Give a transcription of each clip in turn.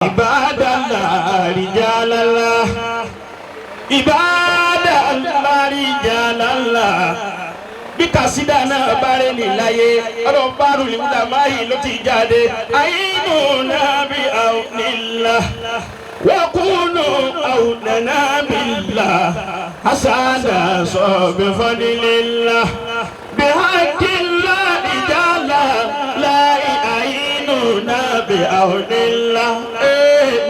عباد الله رجال الله عباد الله رجال الله bí kàsídà náà bá rẹ̀ níláyé ọ̀rọ̀ bárò lèmúdà máyì ló ti jáde àyínú náà bí àwònílá wọ́kúnù àwòdàná bílá hasana sọ bí fọ́nilélá bí hákìlá ìjálá láì àyínú náà bí àwònílá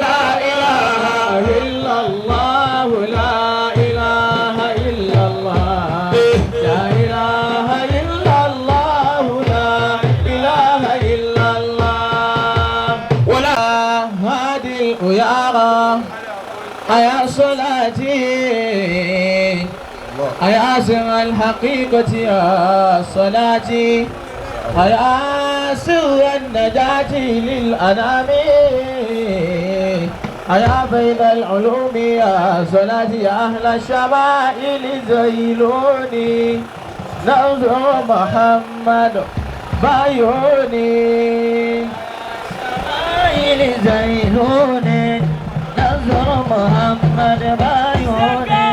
la ilaha illallah la ilaha illallah la ilaha illallah la ilaha illallah wala hadi uyara aya salati aya sir alhaqiqati ya salati aya sir an-najati lil anami أيا بين العلوم يا صلاتي يا أهل الشمائل زيلوني ننظر محمد بعيوني الشمائل زيلوني ننظر محمد بعيوني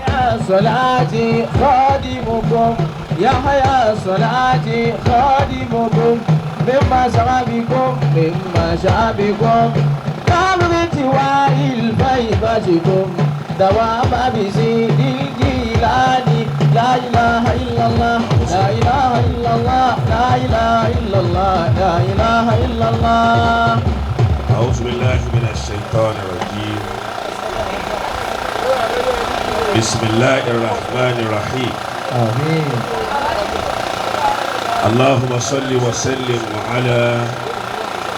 يا صلاتي خادمكم يا حيا صلاتي خادمكم مما شعبكم كامرة وائل فيبتكم دوام بزيد الجيلاني لا إله إلا الله لا إله إلا الله لا إله إلا الله لا إله إلا الله. أعوذ بالله من الشيطان الرجيم. بسم الله الرحمن الرحيم. آمين. اللهم صل وسلم على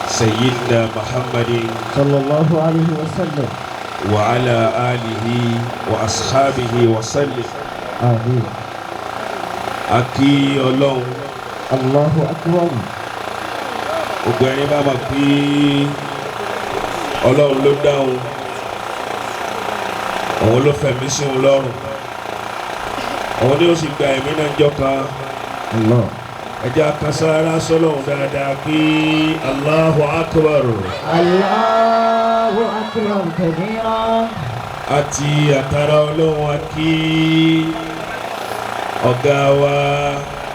سيدنا محمد صلى الله عليه وسلم وعلى آله وأصحابه وسلم. آمين. Akí Ọlọ́run. Allahu akbar. Gbogbo ẹni bá mọ̀ pé Ọlọ́run ló dáhùn, òun ló fẹ̀mí sí òun lọ́rùn, òun ni ó sì gba ẹ̀mí náà jọ kan. Allah. Ẹja kan sára sọ́lọ́run dáadáa kí Allahu akbar. Allahu akbar kabira. Àti àtàrà Ọlọ́run a kí ọ̀gá wa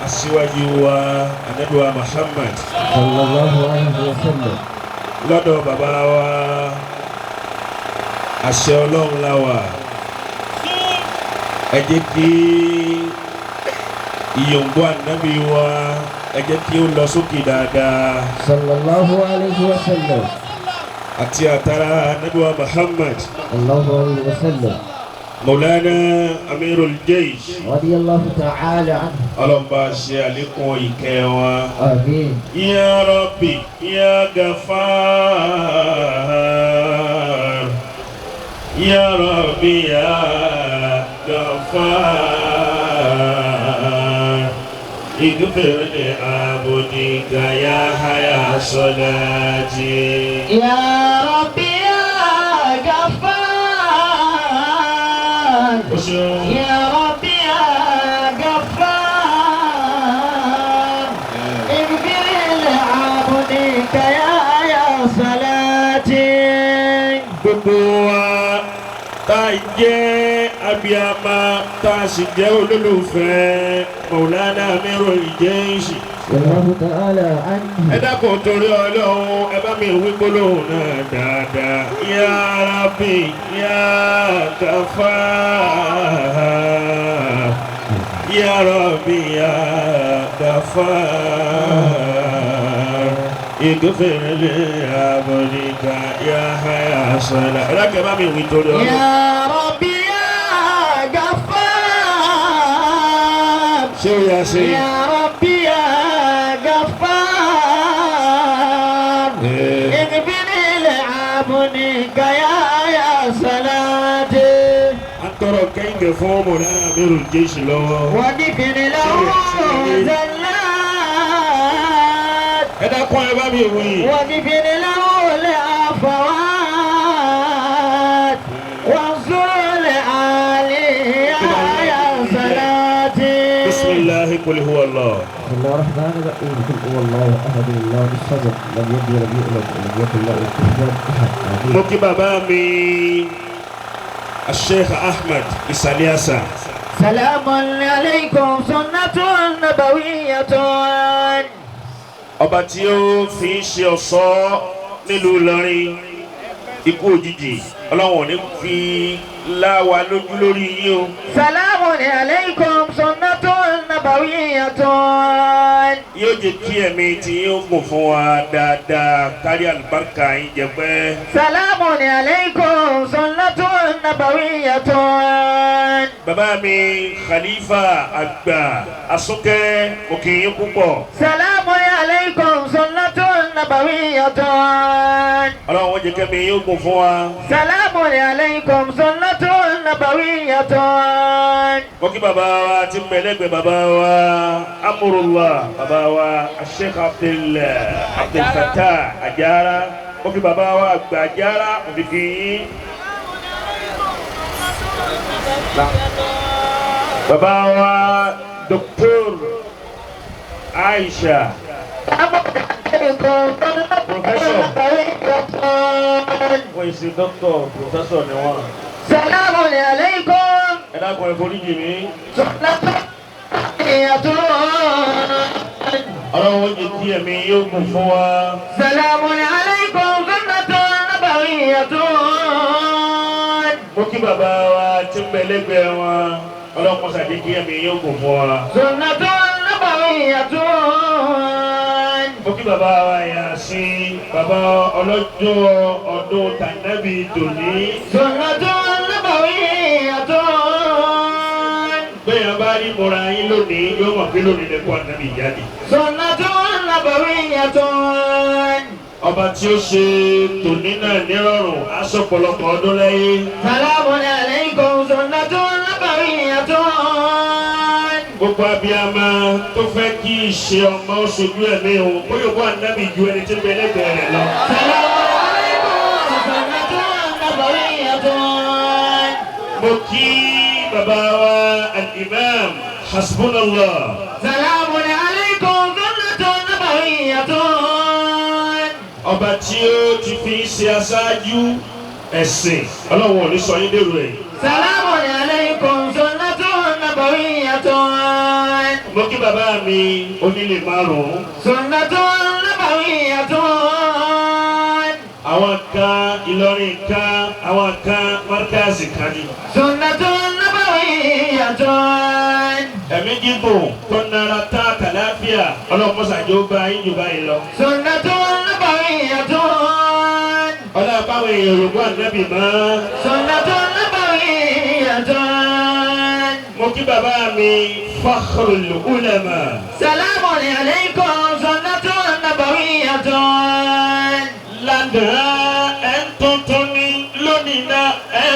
aṣíwájú wa Ànábì wa Muhammad sallallahu alayhi wa sallam. Lọ́dọ̀ bàbá wa àṣẹ Ọlọ́run láwà. Ẹ jẹ́ kí ìyòǹgbò Ànábì wa ẹ jẹ́ kí ó lọ sókè dáadáa. sallallahu alayhi wa sallam. Àti àtàrà Ànábì wa Muhammad sallallahu alayhi wa sallam. Maulana Amirul Jaysh radiyallahu ta'ala anhu. ọlọ́mọba ṣe àlékún ìkẹ́ wa. Àmín. Ya Rabbi ya Ghaffar ya Rabbi ya Ghaffar ighfir li abdika ya haya salati. Ya Rabbi ya Ghaffar. Ya Rabbi ya Ghaffar. Ighfir li abdika ya salati. Gbogbo wa tá a jẹ́ abiyama tá a sì jẹ́ olólùfẹ́ Maulana Amirul Jaysh. Allahu ta'ala anhu. Ẹ dákun torí Ọlọ́run ẹ bá mi wí gbólóhùn náà dáadáa. Ya Rabbi ya Ghaffar ya Rabbi ya Ghaffar ighfir li abdika ya haya sala. Ẹ dákun ẹ bá mi wí torí Ọlọ́run. Ya Rabbi ya Ghaffar. Ṣé o yà sí? Ya Rabbi ya Ghaffar. Ighfir li abdika ya salati. A tọrọ kẹ́hìnkẹ́ fún Maulana Amirul Jaysh lọ́wọ́. واغفر له زلات. Ẹ dákun ẹ bá mi wí. واغفر له العفوات وانصر عليه يا صلاتي. بسم الله قل هو الله. الله الرحمن الرحيم قل هو الله احد الله الصمد لم يلد ولم يولد ولم يكن له كفوا احد mo kí bàbá mi Sheikh Ahmed Isaliasa. سلام عليكم سنة نبوية ọba tí ó fi ń ṣe ọ̀ṣọ́ nílùú Ìlọrin ikú òjijì ọlọ́run ò ní fi láwa lójú lórí yín o. سلام عليكم سنة نبوية yóò jẹ́ kí ẹ̀mí tí yóò gùn fún wa dáadáa kárí àlùbáríkà yín jẹ pẹ́. سلام عليكم سنة نبوية bàbá mi Khalifa àgbà Asúnkẹ́ òkè yín púpọ̀. سلام عليكم سنة نبوية ọlọ́run wọ́n jẹ́ kẹ́mi yóò gùn fún wa. سلام عليكم سنة نبوية mo kí bàbá wa tí mẹ́lẹ́gbẹ̀ẹ́ bàbá wa Amurullah bàbá wa Sheikh Abdul Fattah Ajara mo kí bàbá wa àgbà Ajara òfìfì yín. bàbá wa Dr. Aisha wọ́n ìsìn dọ́kítọ̀ pòfẹ́sọ̀ ni wọ́n. سلام عليكم ẹ dákun ẹ foríjì mí. ọlọ́run ó jẹ́ kí ẹ̀mí yóò gùn fún wa. سلام عليكم سنة نبوية mo kí bàbá wa tí ń bẹ lẹ́gbẹ̀ẹ́ wọn ọlọ́run kó ṣàdé kí ẹ̀mí yóò gùn fún wa. سنة نبوية mo kí bàbá wa Yasin bàbá ọlọ́jọ́ ọdún tànàbí tòní. سنة نبوية bẹ́ẹ̀ bá rí mọ́ra yín lónìí yóò mọ̀ pé lónìí lẹ́kọ̀ọ́ ànábì jáde. سنة نبوية ọba tí ó ṣe tòní náà nírọ̀rùn aṣọ pọ̀lọpọ̀ ọdún lẹ́yìn. سلام عليكم سنة نبوية gbogbo abiyama tó fẹ́ kí ìṣe ọmọ oṣooju ẹ̀mí o bóyá bó ànábì ju ẹni tí ń bẹ lẹ́gbẹ̀ẹ́ rẹ̀ lọ. سلام عليكم سنة نبوية mo kí bàbá wa al-imam hasbunallah. سلام عليكم سنة نبوية ọba tí ó ti fi ṣe aṣáájú ẹ̀sìn ọlọ́run ò ní sọ yín dèrò ẹ̀. سلام عليكم سنة نبوية mo kí bàbá mi onílé márùn-ún. سنة نبوية àwọn kan Ìlọrin kan àwọn kan Markazi kan ni. سنة نبوية ẹ̀mí gígùn tó nara tá kàláfíà ọlọ́mọṣàjò bá yín jù báyìí lọ. سنة نبوية ọlọ́pàá èèyàn òrùkú ànábì mọ́. سنة نبوية mo kí bàbá mi Fakhrul Ulama. سلام عليكم سنة نبوية lánàá ẹ̀ ń tuntun ní lónìí náà ẹ̀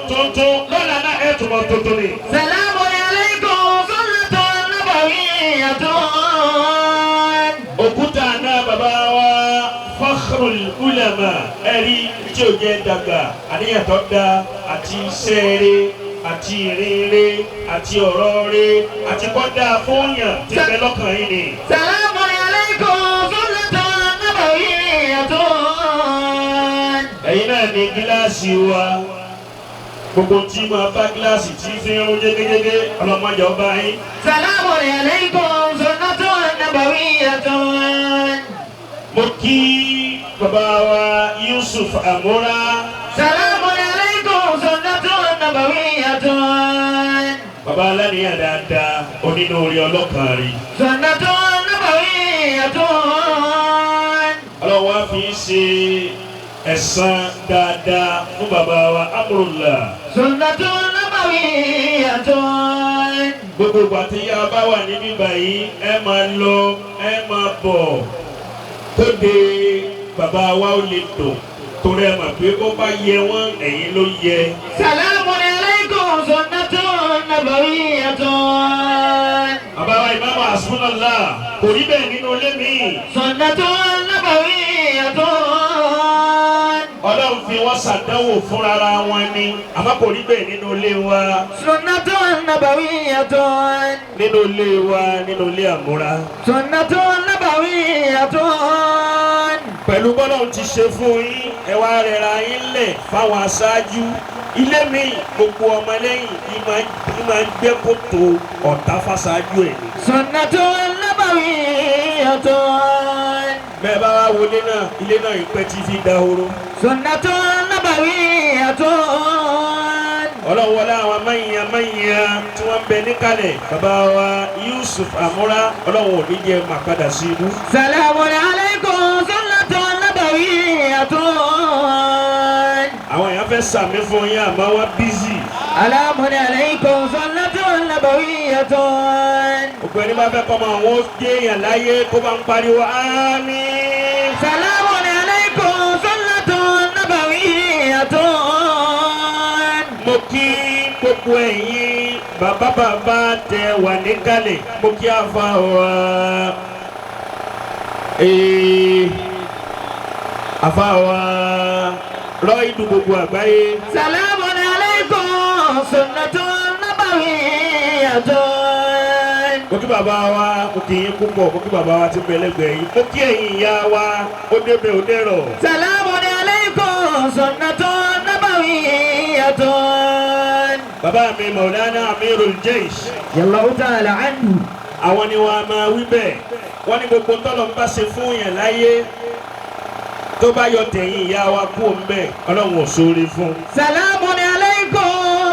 tuntun lọ́la náà ẹ̀ túnbọ̀ tuntun ní. سلام عليكم سنة نبوية òkúta náà bàbá wa Fakhrul Ulama ẹ̀rí tí ó jẹ́ dàgbà àníyàn tó dá àti iṣẹ́ rẹ̀ àti ìrìn rẹ̀ àti ọ̀rọ̀ rẹ̀ àti kọ́dà fóònyàn tí bẹ lọ́kàn yín ni. سلام عليكم سنة نبوية ẹ̀yin náà ní gíláàsì wa gbogbo tí máa bá gíláàsì tí fi ń rún jégéjégé ọlọ́mọdé ọba yín. سلام عليكم سنة نبوية mo kí bàbá wa Yusuf Amora. سلام عليكم سنة نبوية bàbá aláníyàn dáadáa onínúure ọlọ́kàn rí. سنة نبوية ọlọ́wọ́ á fi ṣe ẹ̀san dáadáa fún bàbá wa Amurullah. سنة نبوية gbogbo ìgbà tí yá bá wà níbí báyìí ẹ máa lọ ẹ máa bọ̀ tóde bàbá wa ó lè dùn torí ẹ mà pé ó bá yẹ wọ́n ẹ̀yin ló yẹ. سلام عليكم سنة نبوية bàbá wa Imam Hasbunallah kò rí bẹ́ẹ̀ nínú ilé mi. سنة نبوية Ọlọ́run fi wọ́n ṣàdánwò fúnra wọn ni àmọ́ kò rí bẹ́ẹ̀ nínú ilé wa. Sunnatun nabawiyyatun. Nínú ilé wa nínú ilé àmúra. Sunnatun nabawiyyatun. Pẹ̀lú bọ́lọ́run ti ṣe fún yín ẹ wá rẹra yín lẹ̀ fáwọn aṣáájú. Ilé mi gbogbo ọmọlẹ́yìn yìí máa ń gbé kòtò ọ̀tá fáṣáájú ẹ̀ ni. Sunnatun nabawiyyatun. Bẹ́ẹ̀ bá wá wo ilé náà ìpẹ́ tí fi dahoro. Sunnatun nabawiyyatun. Ọlọ́run wọlé àwọn mẹ́yìn tí wọ́n ń bẹ níkàlẹ̀. Bàbá wa Yusuf Amúra Ọlọ́run ò ní jẹ́ máa padà sí ibú. Salamun alaykum sunnatun nabawiyyatun. Àwọn èèyàn fẹ́ sàmì fún yín àmọ́ wọ́n bízì. Salamun alaykum sunnatun nabawiyyatun. Gbogbo ẹni bá fẹ́ kọ́ máa wọ́n gé èèyàn láyé kó bá ń pariwo àmín. Salamun alaykum sunnatun nabawiyyatun. Mo kí gbogbo ẹ̀yin bàbá tẹ wà níkàlẹ̀. Mo kí àfa wa. Àfa wa rọ ìdù gbogbo àgbáyé. Salamun alaykum sunnatun nabawiyyatun. Mo kí bàbá wa, mo kí yín púpọ̀, mo kí bàbá wa ti bẹ̀lẹ́gbẹ̀ẹ́ yìí. Mo kí ẹ̀yin ìyá wa, ó débẹ̀ ó dẹ̀rọ̀. Salamun alaykum sunnatun nabawiyyatun. Bàbá mi Maulana Amirul Jaysh. Yallahu ta'ala anhu. Àwọn ni wọ́n máa wí bẹ́ẹ̀. Wọ́n ní gbogbo tọ́lọ̀ ń bá ṣe fún yẹn láyé. Tó bá yọ tẹ̀yìn ìyá wa kú òun bẹ́ẹ̀, Ọlọ́run ò sóore fún. Salamun alaykum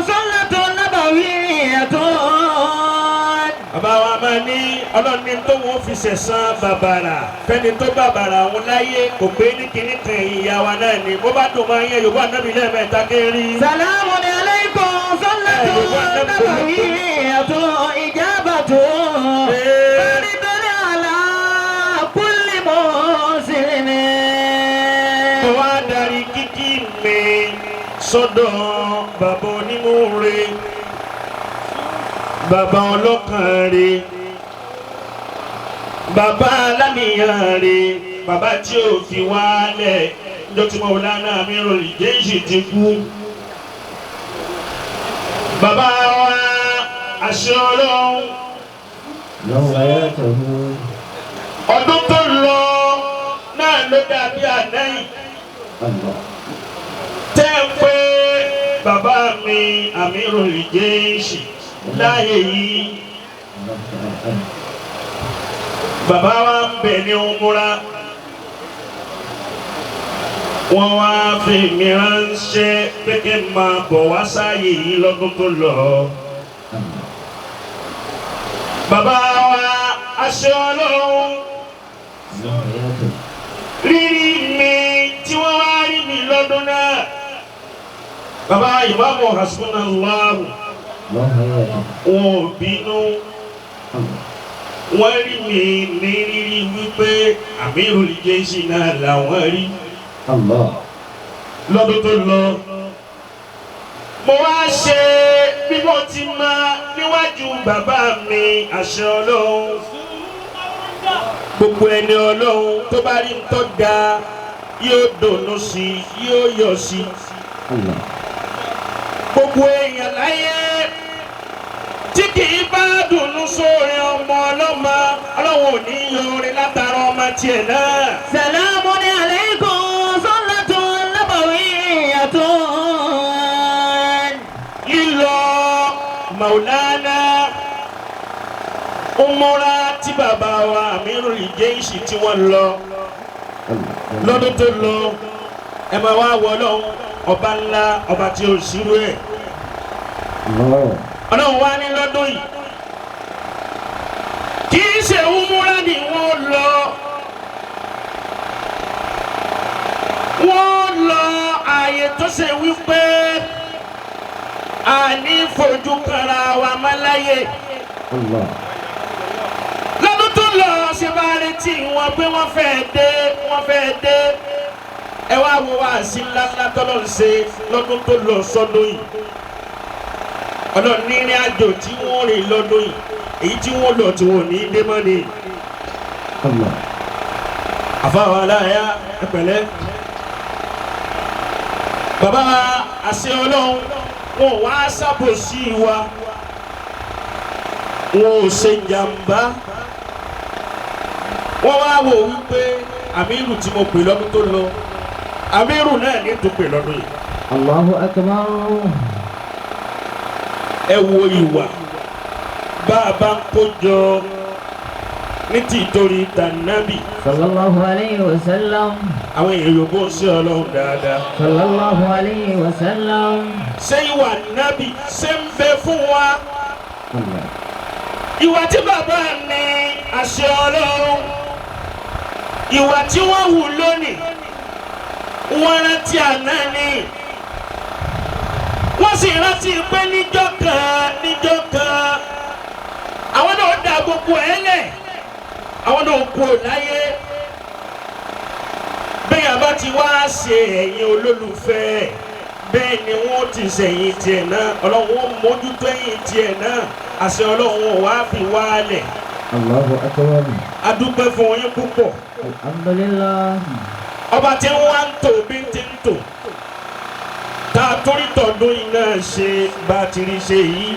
sunnatun nabawiyyatun. Bàbá wa máa ní Ọlọ́run ní tó wọ́n fi ṣẹ̀san bàbàrà. Fẹ́ni tó bàbàrà òun láyé kò pé ní kíní kan ìyá wa náà ni. Bó bá dùn máa yẹ Yorùbá Nábì lẹ́ẹ̀mẹ́ta kéré. Salamun alaykum sunnatun nabawiyyatun ijabatun. Faridun ala kulli muslimin. Mo wá darí kíkí mi sọ́dọ̀ bàbá onímúre. Bàbá ọlọ́kàn rẹ̀, bàbá aláníyàn rẹ̀, bàbá tí ò fi wálẹ̀ lọ́tí Maulana Amirul Jaysh ti kú. Bàbá wa àṣẹ Ọlọ́run. Ọdún tó lọ náà ló dàbí àdáyìn. Tẹ́ ń pé bàbá mi Amirul Jaysh láyé yìí bàbá wa ń bẹ ní umura wọ́n wá fi mi ránṣẹ́ pé kí n máa bọ̀ wá sáyé yìí lọ́dún tó lọ. Bàbá wa àṣẹ Ọlọ́run rírí mi tí wọ́n wá rí mi lọ́dún náà. Bàbá ìmáàmù hasbunallahu wọn ò bínú wọ́n rí mi ní rírí wípé Amirul Jaysh náà làwọn rí lọ́dún tó lọ. Mo wá ṣe bí mo ti máa níwájú bàbá mi àṣẹ Ọlọ́run. Gbogbo ẹni Ọlọ́run tó bá rí tó da yóò dùnnú sí yóò yọ̀ sí. Gbogbo èèyàn láyé tí kì í bá dùnnú sóore ọmọ ọlọ́mọ Ọlọ́run ò ní yọ orin látara ọmọ tiẹ̀ náà. Salamun alaykum sunnatun nabawiyyatun. Lílọ Maulana umura tí bàbá wa Amirul Jaysh tí wọ́n lọ lọ́dún tó lọ ẹ máa wá wọ Ọlọ́run ọba ńlá ọba tí ó ṣírò ẹ̀. Ọlọ́run wá ní lọ́dún yìí kì í ṣe umura ni wọ́n lọ ààyè tó ṣe wípé àní fojú kanra wa máláyé. Lọ́dún tó lọ ṣe bá retí wọn pé wọ́n fẹ́ dé ẹ wá wo wá sí ńláńlá tọ́lọ́ ń ṣe lọ́dún tó lọ sọ́dún yìí. Ọlọ́run ní ìrìn àjò tí wọ́n rìn lọ́dún yìí èyí tí wọ́n lọ tí wọ́n ní dé mọ́ ni. Àfáwọn aláya ẹ pẹ̀lẹ́ bàbá àṣẹ ọlọ́run wọn ò wá ṣàbòsí wa wọn ò ṣe jàmbá wọn wá wò wípé àmírù tí mo pè lọ́dún tó lọ àmírù náà ní tó pè lọ́dún yìí. Allahu akbar. ẹ wo ìwà bá a bá ń kójọ ní tìtorí tànàbì. Sallallahu alayhi wa sallam. àwọn èèyàn yòókù ń ṣe ọlọ́run dáadáa. Sallallahu alayhi wa sallam. ṣé ìwà nábì ṣe ń bẹ fún wa. ìwà tí bàbá ní àṣẹ ọlọ́run ìwà tí wọ́n hù lónìí wọ́n rántí àná ni wọ́n sì rántí pé níjọ́ kan àwọn náà dá gbogbo ẹ̀ lẹ̀ àwọn náà kú láyé bẹ́ẹ̀ àbá ti wá ṣe ẹ̀yin olólùfẹ́ bẹ́ẹ̀ ni wọ́n ti ṣẹ̀yìn tiẹ̀ náà ọlọ́run mójútó ẹ̀yìn tiẹ̀ náà àṣẹ ọlọ́run wá fi wálẹ̀. Allahu akbar. A dúpẹ́ fún yín púpọ̀. Alhamdulillah. ọba tí wọ́n ń tò bí ti ń tò tá a torí tọdún yìí náà ṣe bá a ti rí ṣe yìí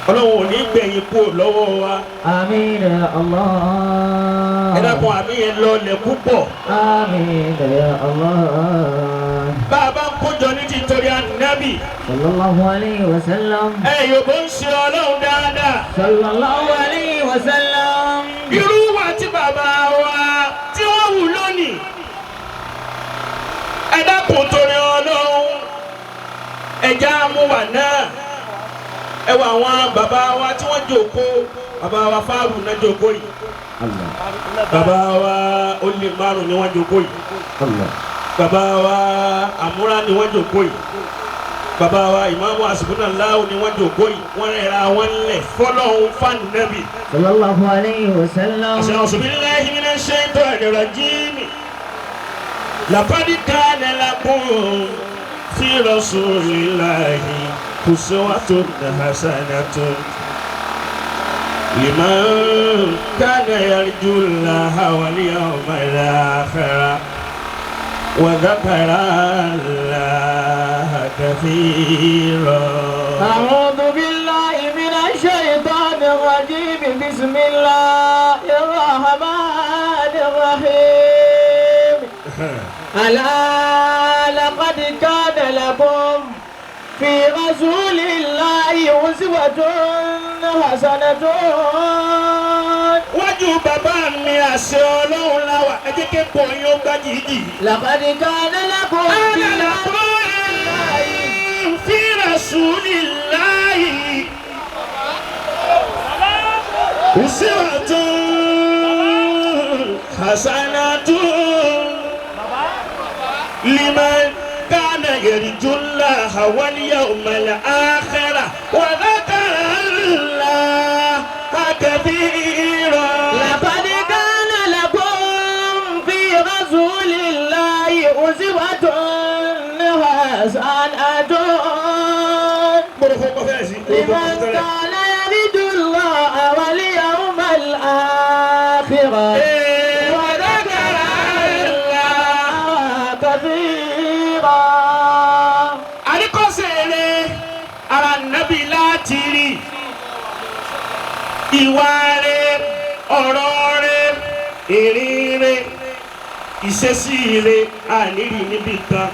ọlọ́run ò ní gbẹ̀yìn kúrò lọ́wọ́ wa. Àmín ya Allah. ẹ dákun àmì yẹn lọlẹ̀ púpọ̀. Àmín ya Allah. bá a bá ń kójọ ní títorí ànábì. Sallallahu alayhi wa sallam. ẹ yòókù ń ṣe ọlọ́run dáadáa. Sallallahu alayhi wa sallam. irú wa tí bàbá wa tí wọ́n wù lónìí. ẹ dákun torí ọlọ́run ẹja mú wà náà. ẹ wọ àwọn bàbá wa tí wọ́n jókòó bàbá wa fáàrù náà jókòó yìí. bàbá wa olè márùn ni wọ́n jókòó yìí. bàbá wa àmúra ni wọ́n jókòó yìí. bàbá wa ìmáàmù àsìkúnàláwò ni wọ́n jókòó yìí. wọ́n rẹ̀ra wọn lẹ̀ fọlọ́hún fáànù nẹ́bì. Sallallahu alayhi wa sallam. a'udhu billahi minash shaitanir rajim. laqad kana lakum fi rasulillahi uswatun hasanatun liman kana yarju Allaha wal yawmal akhir wa dhakara Allaha kathira. A'udhu billahi minash shaitanir rajim. Bismillahir rahmanir rahim. Ala laqad kana lakum في رسول الله أسوة حسنة. wájú bàbá mi àṣẹ ọlọ́run láwà ẹ jẹ́ kí pọ̀ yín ó gbá jìjì. لقد كان لكم في رسول الله أسوة حسنة لمن كان يرجو الله واليوم الآخر وذكر الله كثيرا. لقد كان لكم في رسول الله أسوة حسنة لمن كان يرجو الله واليوم الآخر وذكر الله كثيرا. àríkọ́sẹ̀rẹ̀ ara nàbí láti rí ìwà rẹ̀ ọ̀rọ̀ rẹ̀ ìrìn rẹ̀ ìṣesí rẹ̀ àníri níbi kan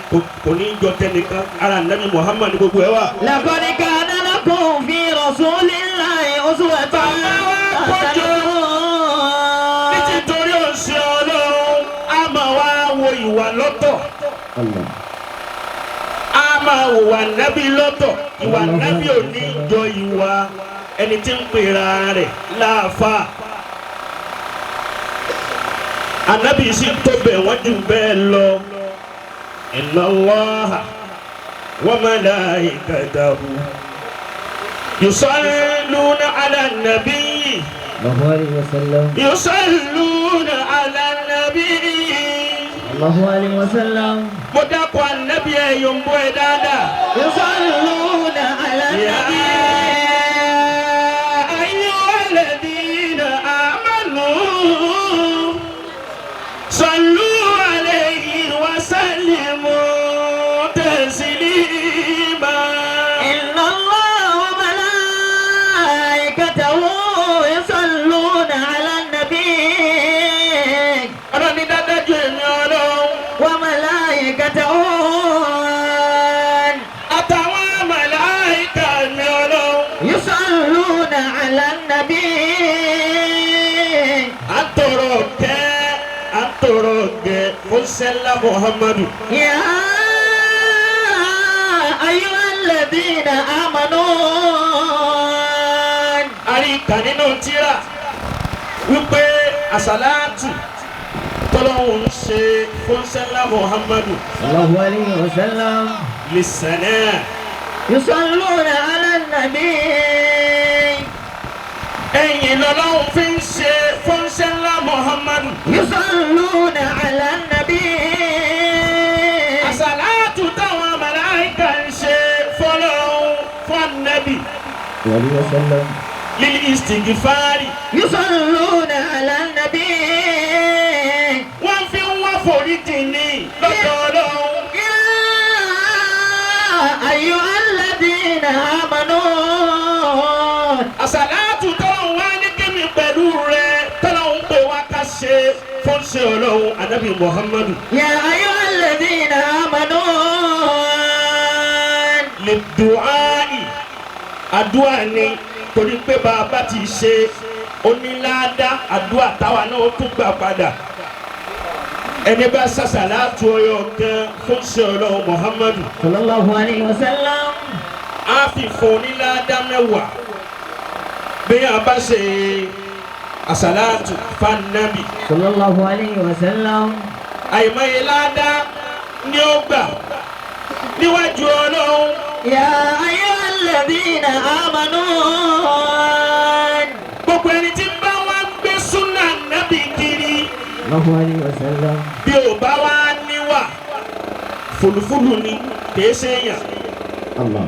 kò ní jọ tẹnìkan ara nàbí Muhammad gbogbo ẹ̀ wà. لقد كان لكم في رسول الله أسوة حسنة. nítorí òṣè ọlọ́run a máa wá wo ìwà lọ́tọ̀ a máa wò wà nábì lọ́tọ̀ ìwà nábì ò ní jọ ìwà ẹni tí ń pera rẹ̀ láàfáà ànábì sì tó bẹ̀ wọ́n jù bẹ́ẹ̀ lọ inna Allaha wa malaikatahu yusalluna ala nabiyyi الله عليه وسلم. yusalluna ala nabiyyi. الله عليه وسلم. mo dákọ̀ ànábì ẹ̀ yòǹbó ẹ̀ dáadáa. يصلون على النبي. أيها الذين آمنوا صلوا عليه وسلموا تسليما. tọrọ gẹ fún sẹ́lá Muhammadu. يا أيها الذين آمنوا àríkà nínú tírà wípé àsàlátù tọ́lọ́hún ṣe fún sẹ́lá Muhammadu. صلى الله عليه وسلم lìsànà يصلون على النبي ẹ̀yìn lọ́lọ́hún fi ń ṣe fún sẹ́lá Muhammadu. يصلون على النبي àsàlátù táwọn màláíkà ń ṣe fọ́lọ́hún fún Nábì. عليه وسلم lílì ìsìnkìfárì يصلون على النبي wọ́n fi ń wá foríjì ní lọ́dọ̀ Ọlọ́run. يا أيها الذين آمنوا àsàlátù tọ́lọ́hún wá ní kémi pẹ̀lú rẹ̀ tọ́lọ́hún pé wá ká ṣe fún ṣe Ọlọ́run Ànábì Muhammadu. يا أيها الذين آمنوا lè dùáì àdúrà ni torí pé bàbá ti ṣe oníláàdá àdúrà táwa náà ó tún gbà padà. ẹni bá ṣàṣàlátù ọyọ kan fún ṣe Ọlọ́run Muhammadu صلى الله عليه وسلم á fi fún oníláàdá mẹ́wàá. bí a bá ṣe àṣàlátù fanabi صلى الله عليه وسلم àìmọye láàdá ni ó gbà níwájú Ọlọ́run. يا أيها الذين آمنوا gbogbo ẹni tí ń bá wá gbé súnà nábì kiri صلى الله عليه وسلم bí ò bá wá níwà fùlùfùlù ni kìí ṣe èèyàn. الله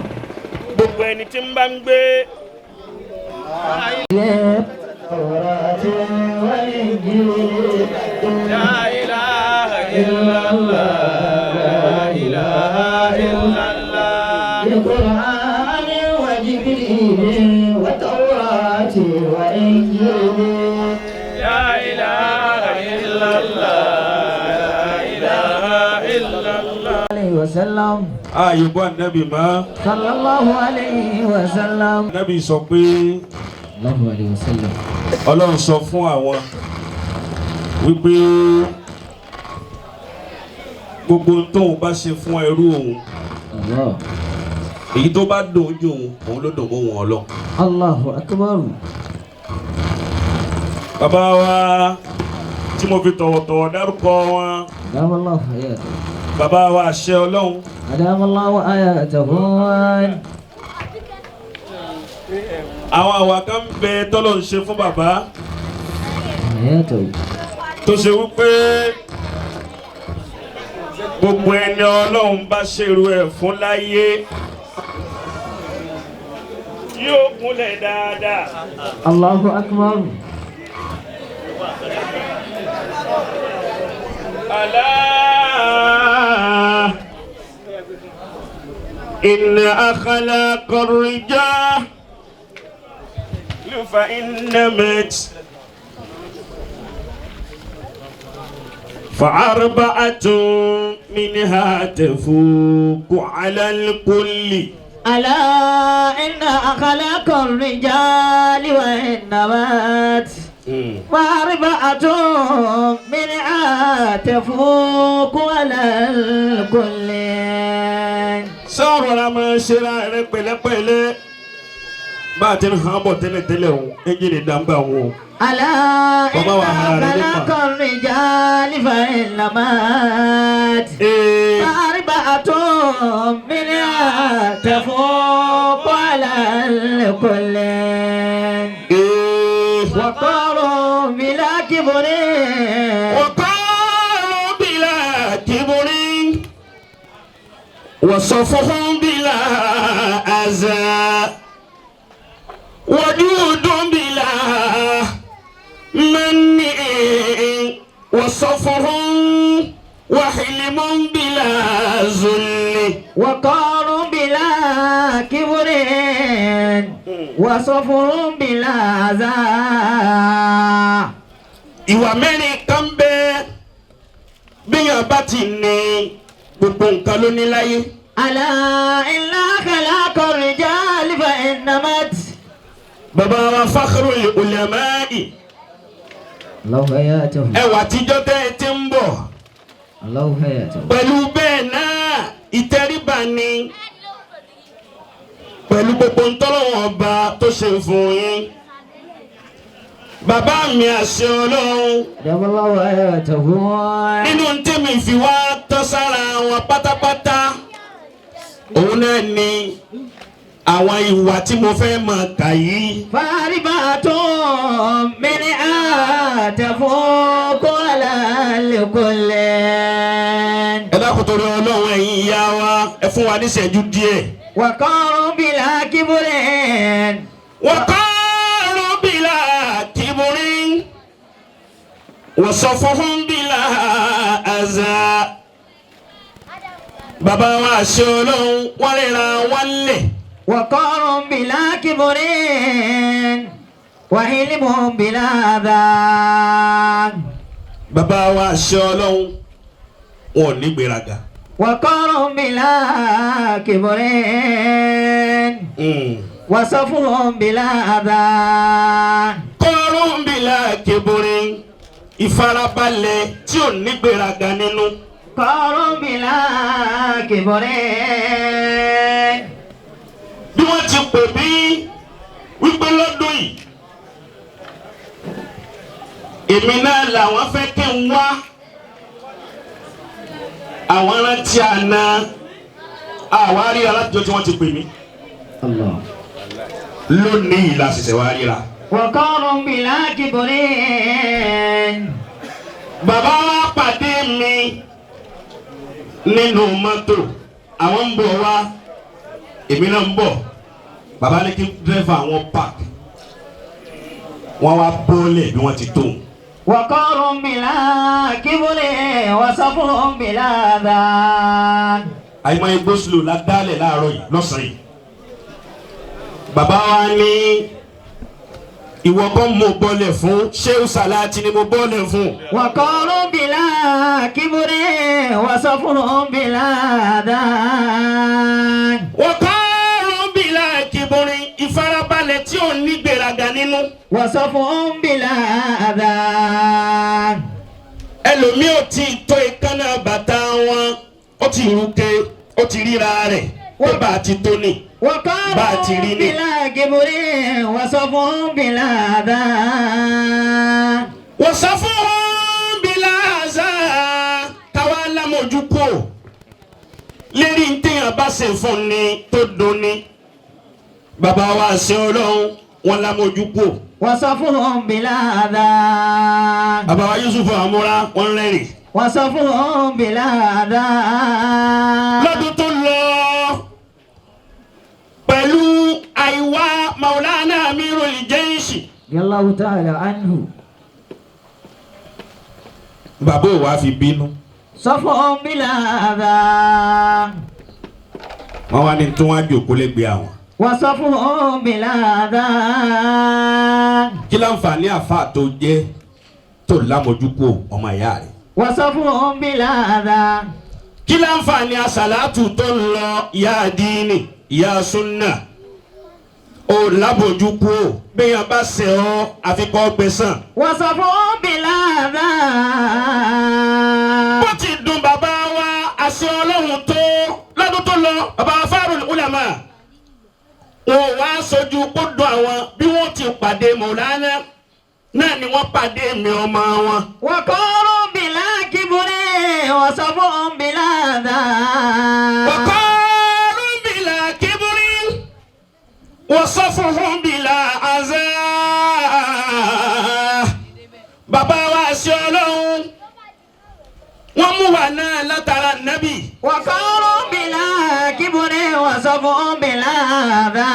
gbogbo ẹni tí ń bá ń gbé التوراة والإنجيل la ilaha illallah la ilaha illallah القرآن وجبريل والتوراة والإنجيل la ilaha illallah la ilaha illallah. عليه وسلم ààyùbọ̀ ànábì máa صلى الله عليه وسلم ànábì sọ pé الله عليه وسلم Ọlọ́run sọ fún àwọn wípé gbogbo tóun bá ṣe fún ẹrú òun الله èyí tó bá dùn jù òun ló dùn mọ́ wọn Ọlọ́run. الله أكبر bàbá wa tí mo fi tọ̀wọ̀tọ̀wọ̀ dárúkọ wọn أدام الله حياته bàbá wa àṣẹ Ọlọ́run أدام الله آياته àwọn àwa kan bẹ tọ́lọ̀ ń ṣe fún bàbá حياته tó ṣe wípé gbogbo ẹni Ọlọ́run bá ṣerú ẹ̀ fún láyé yóò kúnlẹ̀ dáadáa. الله أكبر ألا إن أخلاق الرجال فإنمت فأربعة منها تفوق على الكل. ألا إن أخلاق الرجال وإنمت وأربعة منها تفوق على الكل. sọ̀rọ̀ la máa ṣe ra rẹ pẹ̀lẹ́pẹ̀lẹ́ bá a ti ń hàn bọ̀ tẹ́lẹ̀tẹ́lẹ̀ o ẹ́ńjìnì dàmbà wọn. ألا إن أخلاق الرجال فإنمت وأربعة منها تفوق على الكل. وقالوا بلا كبر وقالوا بلا كبر وصفهم بلا أذى وجود بلا من وصفهم وحلم بلا ذل. وقالوا بلا كبر وصفر بلا ذا. ìwà mẹ́rin kan bẹ́ẹ̀ bíyàn bá ti ní gbogbo nǹkan ló ní láyé. ألا إلا خلاق الرجال فإنمت. bàbá wa fakhrul ulama'i الله حياته ẹwà àtijọ́ tẹ́ ẹ ti ń bọ̀ الله حياته pẹ̀lú bẹ́ẹ̀ náà ìtẹríba ni pẹ̀lú gbogbo ntọ́lọ́wọ̀n ọba tó ṣe fún yín bàbá mi àṣẹ ọlọ́run دام الله حياته nínú tèmi fi wá tọ́ sára wọn pátápátá òun náà ni àwọn ìwà tí mo fẹ́ mọ̀ kà yìí. فاربات من تفوق على الكل ẹ dákun torí ọlọ́run ẹ̀yin ìyá wa ẹ fún wa ní ìṣẹ́jú díẹ̀. وقار بلا كبر وقالوا بلا كبر وصفهم بلا أذى bàbá wa àṣẹ ọlọ́run wọ́n lè ra wọ́n lẹ̀. وقار بلا كبر وحلم بلا ذا bàbá wa àṣẹ ọlọ́run wọn ò ní gbéraga. وقار بلا كبر وصفهم بلا ذا kọ́rùn bílà kébùrín ìfarabalẹ̀ tí ò ní gbéraga nínú. قار بلا كبر bí wọ́n ti pè mí wípé lọ́dún yìí èmi náà làwọn fẹ́ kí n wá àwọn rántí àná àwárí aládùúgbò tí wọ́n ti pè mí الله lónìí la ṣẹ̀ṣẹ̀ wá ríra. وقار بلا كبر bàbá wa pàdé mi nínú mọ́tò àwọn ń bọ̀ wá èmi náà ń bọ̀ bàbá ní kí dírẹ́fà àwọn park wọ́n wá bọ́ọ̀lẹ̀ bí wọ́n ti tó. وقار بلا كبر وصفهم بلا ذا àyìnbó igbó slow la dálẹ̀ láàárọ̀ yìí lọ́sàn-án yìí. bàbá wa ní ìwọ kan mo bọ́ọ̀lẹ̀ fún Shehu Salati ni mo bọ́ọ̀lẹ̀ fún. وقار بلا كبر وصفهم بلا ذا wọ́kọ́rùn bílà kìbùrín ìfarabalẹ̀ tí ò ní gbéraga nínú. وصفهم بلا ذا ẹlòmíì ò tí ì tó ìkànnà bàtà wọn ó ti rúkẹ ó ti ríra rẹ̀ ó bá a ti tó ní. وقار باتريني. بلا كبر وصفهم بلا ذا wọ́n sọ fún wọn bílà àzá káwá lámójú kò lérí ntẹ̀yàn bá ṣe fún ni tó dùn ni. bàbá wa ṣe ọlọ́run wọn lámójú kò. وصفهم بلا ذا bàbá wa Yusuf Amúra wọn rẹ́rìn. وصفهم بلا ذا lọ́dún tó lọ pẹ̀lú àìwá Maulana Amirul Jayshi. رضي الله تعالى عنه bàbá ò wá fi bínú. صفهم بلا ذا wọ́n wá ní tí wọ́n á jòkó lẹ́gbẹ̀ẹ́ àwọn. وصفهم بلا ذا kí láǹfààní àfáà tó jẹ́ tó lámójúkò ọmọ ìyá rẹ̀. وصفهم بلا ذا kí láǹfààní àsàlátù tó ń lọ ìyá àdínì ìyá súnà ó lábójúkò bẹ́yàn bá ṣe ọ́ àfikọ́ gbẹ̀sán. وصفهم بلا ذا bó ti dùn bàbá wa àṣẹ ọlọ́run tó lọ́dún tó lọ bàbá Farul Ulama wọn wá sojú kó dùn àwọn bí wọ́n ti pàdé Maulana náà ni wọ́n pàdé mi ọmọ wọn. وقار بلا كبر وصفهم بلا ذا وقالوا بلا كبر وصفهم بلا عزاء. bàbá wa ṣe ọlọ́run wọ́n mú wa náà látara nábì. وقار بلا كبر وصفهم بلا ذا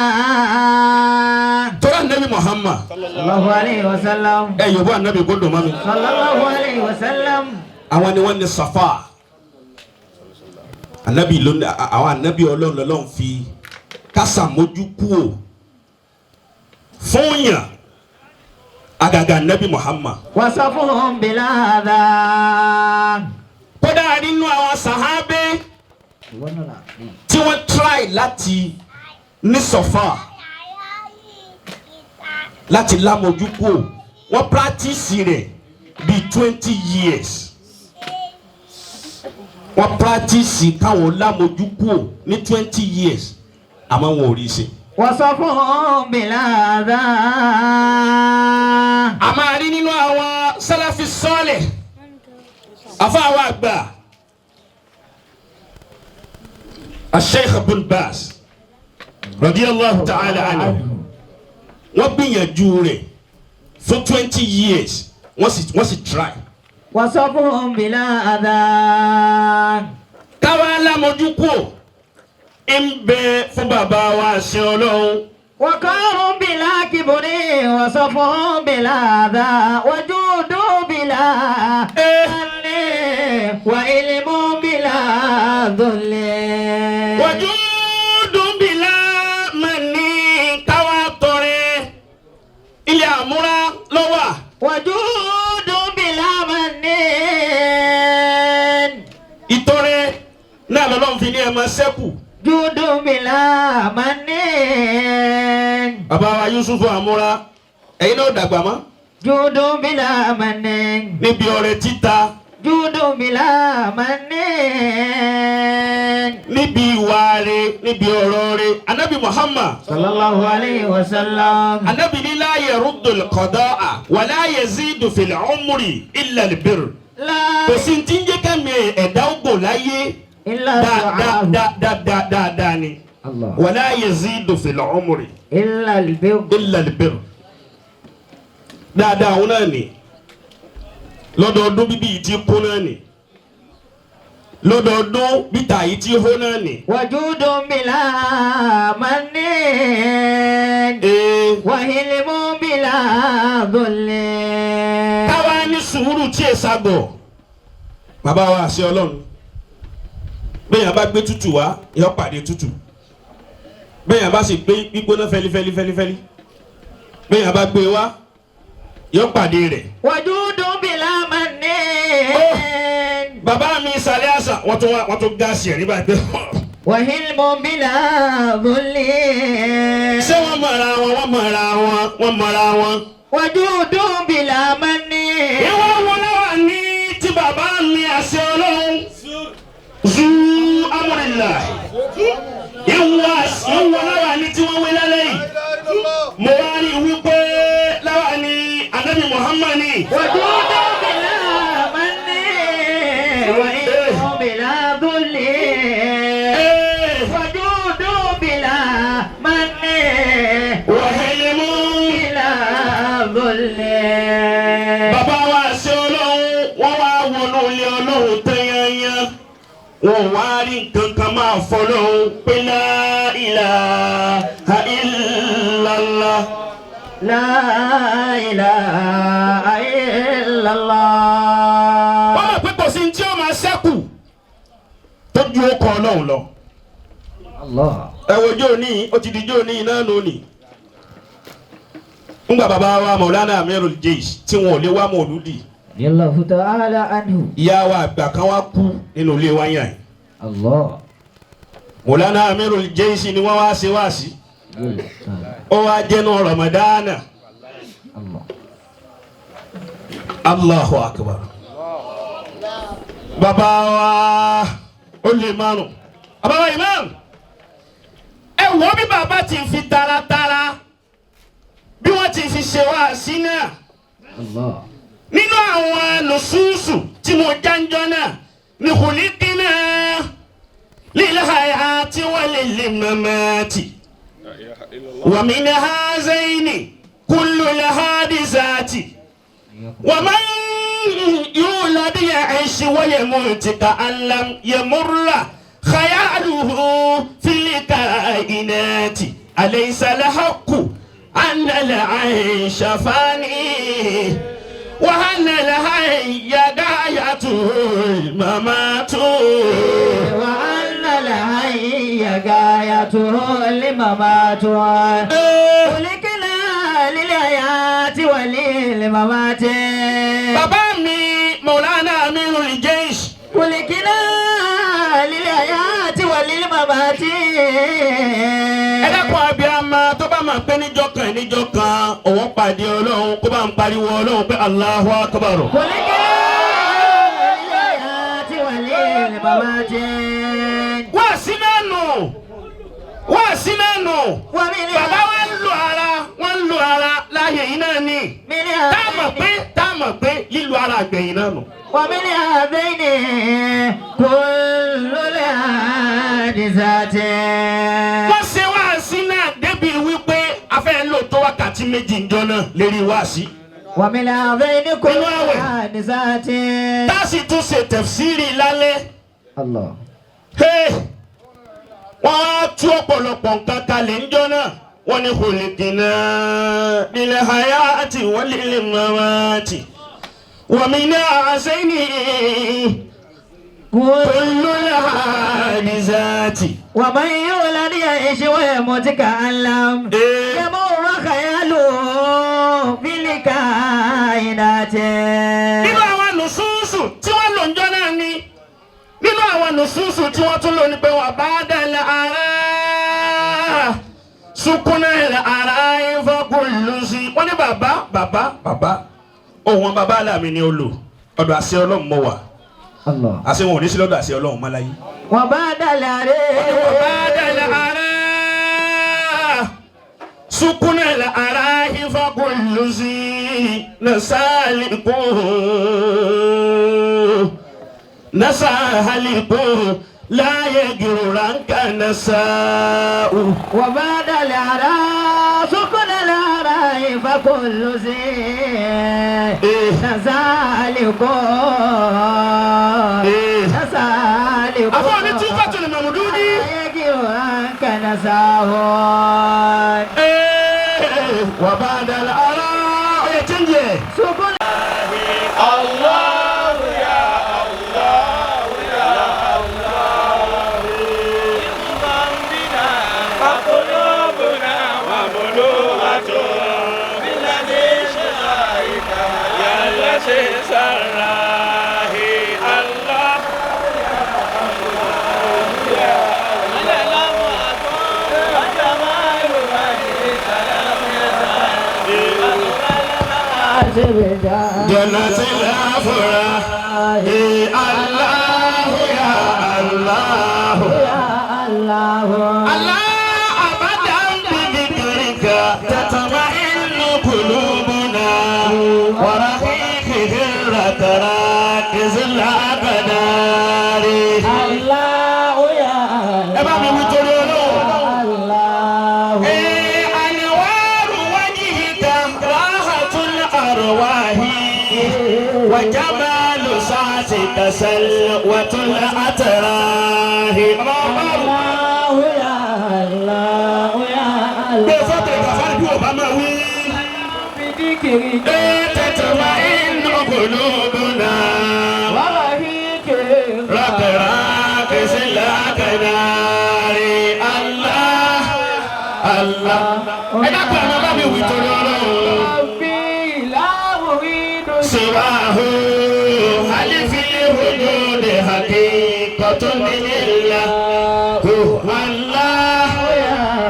tora nábì Muhammad صلى الله عليه وسلم ẹ yòówó ànábì kó dùn mọ́ mi. صلى الله عليه وسلم àwọn ni wọ́n ní Safa ànábì ló ní àwọn ànábì ọlọ́run lọ́lọ́run fi kásà mójú kúò fún yàn àgàgà nábì Muhammad. وصفهم بلا ذا kódà nínú àwọn sàhábé tí wọ́n try láti ní Safa láti lámójú kúò wọ́n practice rẹ̀ bíi 20 years wọ́n practice káwọn lámojú kúò ní 20 years àmọ́ wọn ò rí ṣe. وصفهم بالأذى. a máa rí nínú àwọn sálàfí sọ́ọ̀lẹ̀ àfáàwọ̀ àgbà Sheikh Ibn Baz radiyallahu ta'ala anhu wọ́n gbìyànjú rẹ̀ fún 20 years wọ́n sì try. وصفهم بالأذى. káwa lámojú kúò ń bẹ fún bàbá wa ṣe Ọlọ́run. وقاروا بلا كبر وصفهم بلا ذا وجود بلا ذل وعلم بلا ذل. وجود بلا من káwa tọrẹ ilé àmúra ló wà. وجود بلا من. ìtọrẹ náà lọ́lọ́run fi ní ẹ máa ṣẹ́kù. جود بلا من. bàbá wa Yusufu àmúra ẹ̀yin náà dàgbà mọ́. جود بلا من. níbi ọrẹ títa. جود بلا من. níbi ìwà rẹ̀ níbi ọ̀rọ̀ rẹ̀ anabi Muhammad. صلى الله عليه وسلم. anabi ní la yaruddul qada'a wa la yazidu fil umri illa al-birr. لا kò sí ti ń jẹ́ kẹ́mi ẹ̀dá ògbò láyé إلا دعاء dáadáa ni. الله wa la yazidu fil umri إلا البر. illa al-birr. dáadáa òun náà ni lọ́dọọdún bíbí yìí ti kún náà ni lọ́dọọdún bíta yìí ti hó náà ni. وجود بلا من. وحلم بلا ذل. káwa ní sùúrù tí ẹ sagbọ̀ bàbá wa àṣẹ Ọlọ́run bẹ́ẹ̀ yẹn bá gbé tútù wá yọ pàdé tútù bẹ́ẹ̀ yẹn bá sì gbé gbígbóná fẹ́lifẹ́li bẹ́ẹ̀ yẹn bá gbé wá yọ pàdé rẹ̀. وجود بلا من. bàbá mi ìsàlẹ̀ àṣà wọ́n tún gáàsì ẹ̀ nígbà pé وحلم بلا ذل. ṣé wọ́n mọ̀ra wọn. وجود بلا من. ìwọ wọn náà ní tí bàbá mi àṣẹ Ọlọ́run zu amúrìnlá ìwọ láwa ní tí wọ́n wí lálẹ́ yìí mo wá rí wípé láwa ní anabi Muhammad ni. وجود بلا من. وحلم بلا ذل. وجود بلا من. وحلم بلا ذل. bàbá wa àṣẹ Ọlọ́run wọ́n wá wọnú ilé Ọlọ́run tẹ́yẹ́yẹ́ wọ́n wá rí nǹkan kan máa fọlọ́run pé la ilaha illallah. لا إله إلا الله. wọ́n mọ̀ pé kò sí tí ó máa ṣẹ́kù tó ju ọkọ̀ Ọlọ́run lọ. الله. ẹ wo jóòní ó ti di jóòní náà lónìí. ńgbà bàbá wa Maulana Amirul Jaysh tí wọn ò lè wá mọ̀lúdì. رضي الله تعالى عنه. ìyá wa àgbà kan wá kú nínú ilé wa yàn yìí. الله. Maulana Amirul Jaysh ni wọ́n wá ṣe wá sí. ó wá jẹ́nu Ramadana. الله. Allahu akbar. bàbá wa ó lè márùn. bàbá wa imam. ẹ wọ́n bí bàbá ti fi taratara bí wọ́n ti fi ṣe wá sí náà. الله. nínú àwọn lùsùsù tí mo jánjọ́ náà ní khuliqina lil hayati wa lil mamati wa min hazaini kullu al hadisati wa man yulad ya'ish wa yamut ka'an lam yamurra khayaluhu fil kainati alaysa al haqqu anna al 'aysha fani وهن الحي غاية الممات وأن الحي غايته الممات. خلقنا للحياة وللممات. bàbá mi Maulana Amirul Jaysh. خلقنا للحياة وللممات. ẹ dákun abiyama tó bá máa pé níjọ́ kan òun pàdé Ọlọ́run kó bá ń pariwo Ọlọ́run pé Allahu Akbar. kò ní kí ilé àti wàlé bàbá jẹ́. wá sí náà nù bàbá wa ń lo ara láàyè yìí náà ni tá a mọ̀ pé lílo ara àgbẹ̀yìn náà nù. ومن هذين كل الحادثات. wọ́n ṣe wáàsí náà débi wípé a fẹ́ lò tó wákàtí méjì ńjọ́ náà lérí wáàsí. ومن هذين كل الحادثات. tá a sì tún ṣe tẹ̀fsírì lálẹ́. الله. wọ́n á tú ọ̀pọ̀lọpọ̀ nǹkan kalẹ̀ ńjọ́ náà wọ́n ní khuliqna lil hayati wa lil mamati. ومن عسينه كل الحادثات. ومن يولد يعيش ويموت كألم يمر خياله بالكائنات. nínú àwọn nùsùsù tí wọ́n lò ń jọ náà ni nínú àwọn nùsùsù tí wọ́n tún lò ní pé wà bá dàlẹ́ ara sukunna ara ìfọkùnlùsí wọ́n ní bàbá ohun bàbá aláàmì ni ó lò ọ̀dọ̀ àṣẹ Ọlọ́run mọ́ wà àṣẹ wọn ò ní sí lọ́dọ̀ àṣẹ Ọlọ́run mọ́ láyé. wọ́n bá dàlẹ́ ara sukunna ara ìfọkùnlùsí nasahalikun láyé gìrùránkà nasau. wọ́n bá dàlẹ́ ara sukunna ara ìfọkùnlùsí. Afọ ni tí fàtò ni Mamudu ni. Wà bá dàlẹ́ ara ọ̀yẹ̀ chẹ́njẹ̀. Allahu ya Allah ya Allah. Bambina fakulubuna wa buluhatu. Sarahi Allah ya Allah ya Jannatil Afrah Allah ya Allah Allah abadan bi dhikrika tatma'innu qulubuna wa تراكز الأقدار الله يا الله أنوار وجهك راحة الأرواح وجمال سعتك سلوة الأتراح الله يا الله يا الله بفترة فرق وبموي بذكرك تطمئن قلوبنا ورهيك رقراق سلاك ناري الله الله أنا كنا ما بيوتون ربي لا أريد سواه هل في الوجود حقيقة إلا هو الله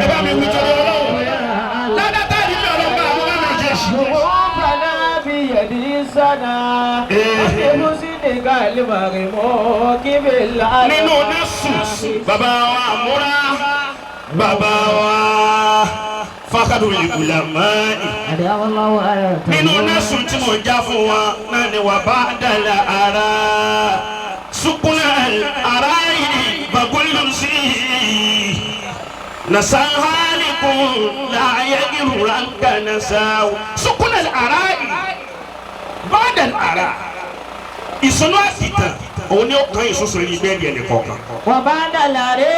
أنا بيوتون لا تاني ما ما نجيش ربنا بيدي سنا ومسنك المغموك بالعالم nínú nẹ́sù bàbá wa múra bàbá wa Fakhrul Ulama nínú nẹ́sù tí mo já fún wa náà ni wà bá dàlà ara sukunna ara yìí bagolo sí nasahalikun láàyè ìrùránkà nasaw sukunna ara yìí bá dàlà ara ìsọnù àtìtàn òun ni ó kàn ìsọsọ yìí bẹ́ẹ̀ di ẹnì kọ̀ọ̀kan. wọ́n bá dàlàrí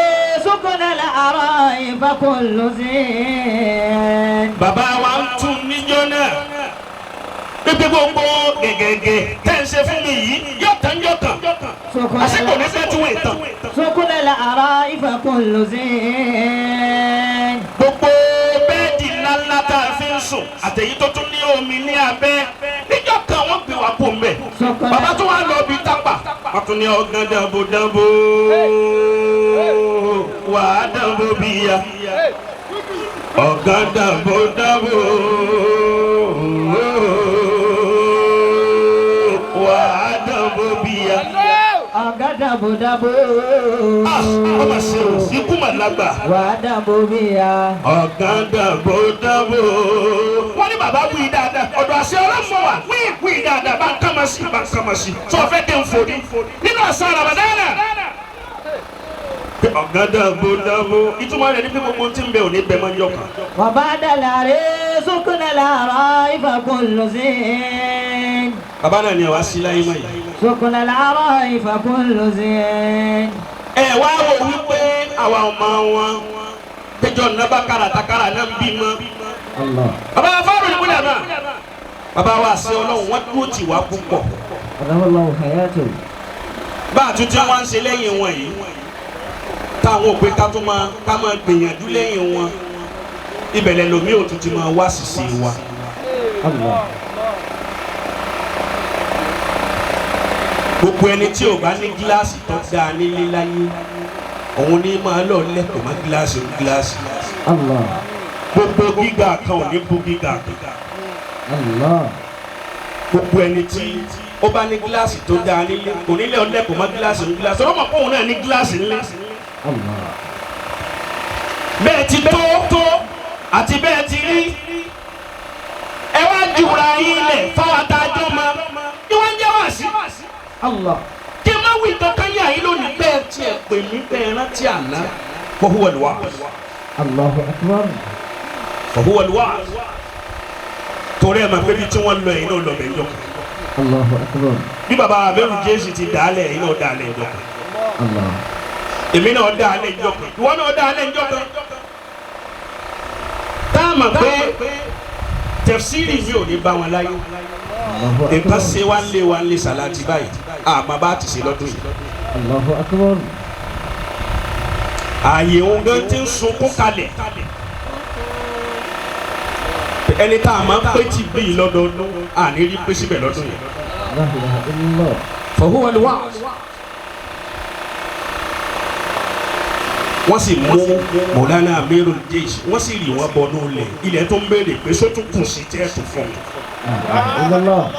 sókòdà làárọ̀ ìfakùnlù sí. bàbá wa ń tún níjọ́ náà pépé gbogbo gẹ́gẹ́gẹ́ tẹ́ ń ṣe fún mi yìí yóò tán yóò tán àsìkò ní fẹ́ tún ìtàn. sókòdà làárọ̀ ìfakùnlù sí. gbogbo bẹ́ẹ̀dì ńláńlá tá a fi ń sùn àtẹ̀yí tó tún ní omi ní abẹ́ níjọ́ kan wọ́n gbé wa kó mbẹ́ bàbá tó wà lọ bí tápà wọ́n tún ní ọgán dàbò dàbò wà á dàbò bíyà ọ̀gá dàbò dàbò wà á dàbò bíyà. ọ̀gá dàbò dàbò. ọmọ ṣe o ikú mà lágbà. wà á dàbò bíyà. ọ̀gá dàbò dàbò. wọ́n ní bàbá wí dáadáa ọ̀dọ̀ àṣẹ ọlọ́mọ wa wí dáadáa bá ń kàmá sí tó fẹ́ dé nfòdì nínú àṣà Ramadana. ọ̀gá dàbò dàbò ìtumọ̀ rẹ̀ ní pé gbogbo tí ń bẹ òní bẹ́ẹ̀ máa ń yọ kan. wà bá dàlàrè sókùnà làárọ̀ ìfàkùnlù sí. bàbá náà ni àwa sí láyé mọ́ yìí. sókùnà làárọ̀ ìfàkùnlù sí. ẹ wá wò wípé àwa ọmọ wọn péjọ nàbà kàràtàkàrà náà ń bímọ. bàbá wa fáwọn olùkúlẹ̀ náà bàbá wa sí ọlọ́run wọ́n dúró tì wá púpọ̀. ọ̀dọ́wọ́lọ́wọ́ hayatu. bá a tún tí wọ́n ń ṣe lẹ́yìn wọn yìí táwọn òpin ká máa gbìyànjú lẹ́yìn wọn ibẹ̀lẹ̀ lomi ò tún ti máa wá sísè wa. gbogbo ẹni tí ò bá ní gíláàsì tó dáa nílé láyé òun ní máa lọ lẹ́kọ̀ọ́ má gíláàsì ó gíláàsì. gbogbo gíga kan ò ní bú gíga kan. gbogbo ẹni tí ó bá ní gíláàsì tó dáa nílé kò nílé ọlẹ́kọ̀ọ́ má gíláàsì ó gíláàsì ọlọ́mọ pọ̀ òun náà ní gíláàsì ńlẹ̀. bẹ́ẹ̀ ti tó àti bẹ́ẹ̀ ti rí ẹ wá jùra yín lẹ̀ fáwọn àtàjọ́ ma ni wọ́n ń jẹ́ wá sí. kí n má wí kankan yà yín lónìí bẹ́ẹ̀ tiẹ̀ pè mí bẹ́ẹ̀ rántí àná fahuwa al-wa'z. Allahu akbar. fahuwa al-wa'z. torí ẹ̀ máa pé bí tí wọ́n lọ yìí náà lọ bẹ̀ ń jọkàn. Allahu akbar. bí baba abẹ́rù jésù ti dàálẹ̀ yìí náà dàálẹ̀ ìjọkàn. èmi náà dàálẹ̀ ìjọkàn ìwọ náà dàálẹ̀ ìjọkàn. táàmà pé tẹ̀fsírì mi ò ní bá wọn láyé nǹkan ṣe wá ń lé sàláàtì báyìí àmọ́ bá ti ṣe lọ́dún yìí. Allahu akbar. ààyè òun gan ti ń sunkún kalẹ̀ ẹni tá a máa ń pè tí bí lọ́dọọdún àní rí pé síbẹ̀ lọ́dún yìí. fahuwa al-wa'z. wọ́n sì mú Mọ̀lánà Amirul Jaysh wọ́n sì rí wọn bọnú ilẹ̀ tó ń béèrè pé sótún kù sí tí ẹ̀ tó fún un.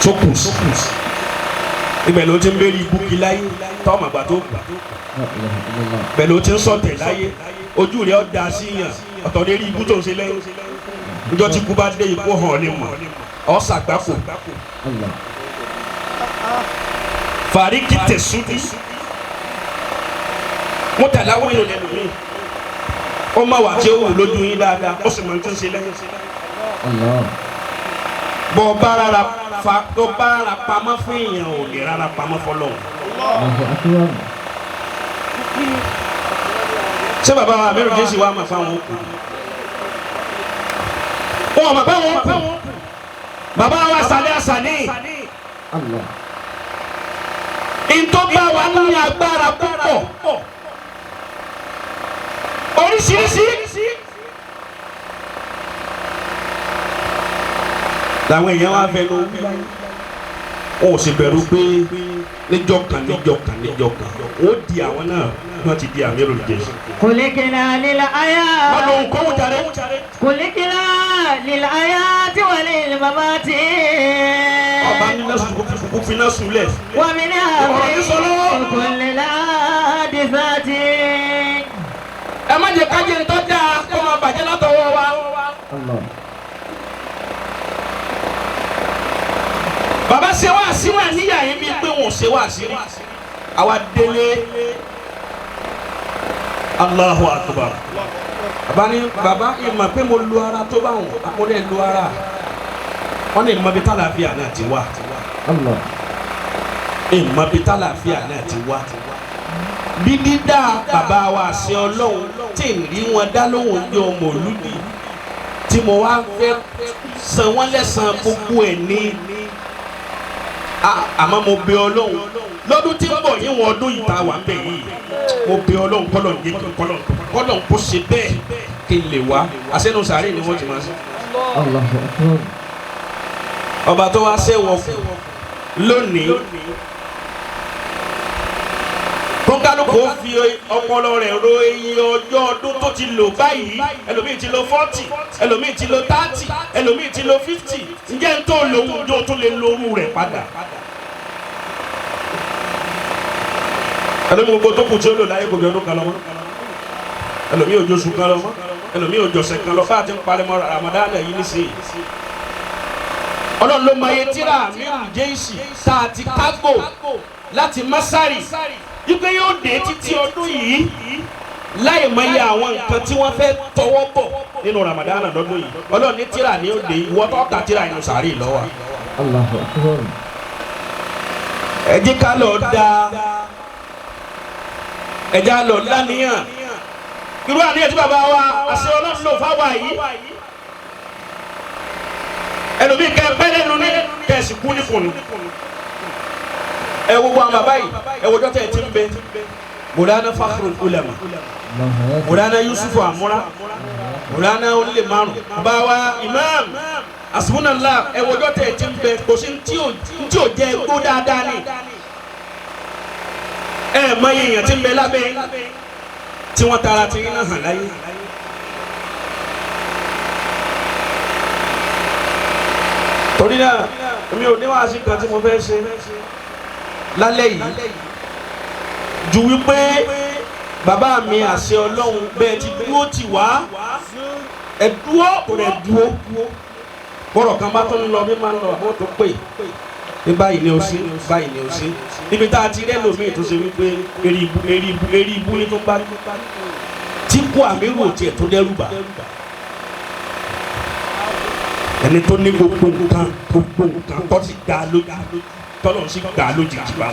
tó kù sí ibẹ̀ ló ti ń béèrè ibú kí láyé tọ́mọ̀ àgbà tó gbà ibẹ̀ ló ti ń sọ̀tẹ̀ láyé ojú rẹ̀ ọ̀ da sí yàn ọ̀tọ̀ lérí ibú tó ń ṣe lẹ́yìn níjọ́ tí kú bá dé ikú hàn ní mọ̀ ọ̀ ṣàgbákò. Fariki tẹ̀sùdí mo tẹ̀lé àwọn èèyàn lẹ́nu mi ó má wà tí ó wù lójú yín dáadáa ó sì máa ń tún ṣe lẹ́yìn. bọ́ bá rárá tó bá rárá pamọ́ fún èèyàn ò lè rárá pamọ́ fọlọ́hún. ṣé bàbá wa Amirul Jaysh wa máa fáwọn òkú wọn máa fáwọn òkú bàbá wa sàlẹ̀ àsàní. Ìtọ́ba wa ní agbára púpọ̀ oríṣiríṣi làwọn èèyàn wá fẹ́ lọ wọn ò sì bẹ̀rù pé níjọ́ kan ó di àwọn náà wọ́n ti di Amirul Jaysh. Kulikina lil ayati. wọ́n lọ ń kọ́ wọ́n jàre. Kulikina lil ayati wa lil mamati. ọba ní lẹ́sùn kò fi náà sùn lẹ̀. wa min amri kulli ladifati. ẹ má jẹ kájẹ ń tọ́jà kó máa bàjẹ́ látọwọ́ wa. bàbá ṣe wá síwá níyà yẹn bíi pé wọn ò ṣe wá sí àwa délé Allahu Akbar. bàbá ìmọ̀ pé mo lu ara tó bá wọn mo lè lu ara wọn ní ìmọ̀ bí tálàfíà náà ti wá ìmọ̀ bí tálàfíà náà ti wá bí dídá bàbá wa ṣe ọlọ́run tí ń rí wọn dá lóhùn ní ọmọ olùdí tí mo wá fẹ́ san wọ́n lẹ́san gbogbo ẹ̀ ní àmọ́ mo bẹ̀ ọlọ́run lọ́dún tí ń bọ̀ yín wọn ọdún ìta wà ń bẹ̀ yìí mo bẹ̀ ọlọ́run kọ́lọ̀ ní kọ́lọ̀ kó ṣe bẹ́ẹ̀ kí n lè wá àṣẹnu sàárè ni wọ́n ti máa ṣe. ọba tó wá ṣẹ́wọ̀n fún lónìí kọ́ńkálù kò fi ọpọlọ rẹ̀ ro iye ọjọ́ ọdún tó ti lò báyìí ẹlòmíì ti lò 40 ẹlòmíì ti lò 30 ẹlòmíì ti lò 50 ǹjẹ́ n tó lòun jọ tó lè lóru rẹ̀ padà. ẹlòmíì gbogbo tó kù tí ó lò láyé kò bí ọdún kan lọ mọ́ ẹlòmíì òjò oṣù kan lọ mọ́ ẹlòmíì òjò ọ̀sẹ̀ kan lọ fáà ti ń parimọ́ Ramadan yìí nísìnyí. Ọlọ́run ló máa yẹ tíra mi jẹ́ìsì tá a ti kágbó láti Masari ipe yóò dé títí ọdún yìí láì mọ iye àwọn nǹkan tí wọ́n fẹ́ tọwọ́ bọ̀ nínú Ramadan lọ́dún yìí Ọlọ́run ní tíra ni ó dé ìwọ tó ka tíra inú sàárì lọ́wọ́. ẹ jẹ́ ká lọ da ẹja lọ lánìyàn irú àníyàn tí bàbá wa àṣẹ Ọlọ́run lò fáwa yìí ẹlòmíì kẹ pẹ́lẹ́ nu ní kẹsì kú ní fònù ẹ wo àwọn bàbá yìí ẹ wo dọ́tà ẹ̀ ti ń bẹ Mawlana Fakhrul Ulama Mawlana Yusufu Amura Mawlana onílé márùn bàbá wa Imam Asbunallah ẹ wo dọ́tà ẹ̀ ti ń bẹ kò sí ntí ò jẹ gbó dáadáa ni ẹ mọ iye èèyàn ti ń bẹ lábẹ́ tí wọ́n tara ti iná hàn láyé. torí náà mi ò ní wàásù kan tí mo fẹ́ ṣe lálẹ́ yìí ju wípé bàbá mi àṣẹ Ọlọ́run bẹ́ẹ̀ ti dúró tì wá ẹ dúró kò rẹ̀ dúró bọ́rọ̀ kan bá tó ń lọ bí máa ń lọ àbọ̀ tó pè ní báyìí ni ó ṣe báyìí ni ó ṣe níbi tá a ti rẹ́ lómi tó ṣe wípé eré ibú ní tó bá tí kú àmì rò tiẹ̀ tó dẹ́rù bà ẹni tó ní gbogbo nǹkan tó ti gbà lójú tọ́lọ̀ sí gbà lójijì bá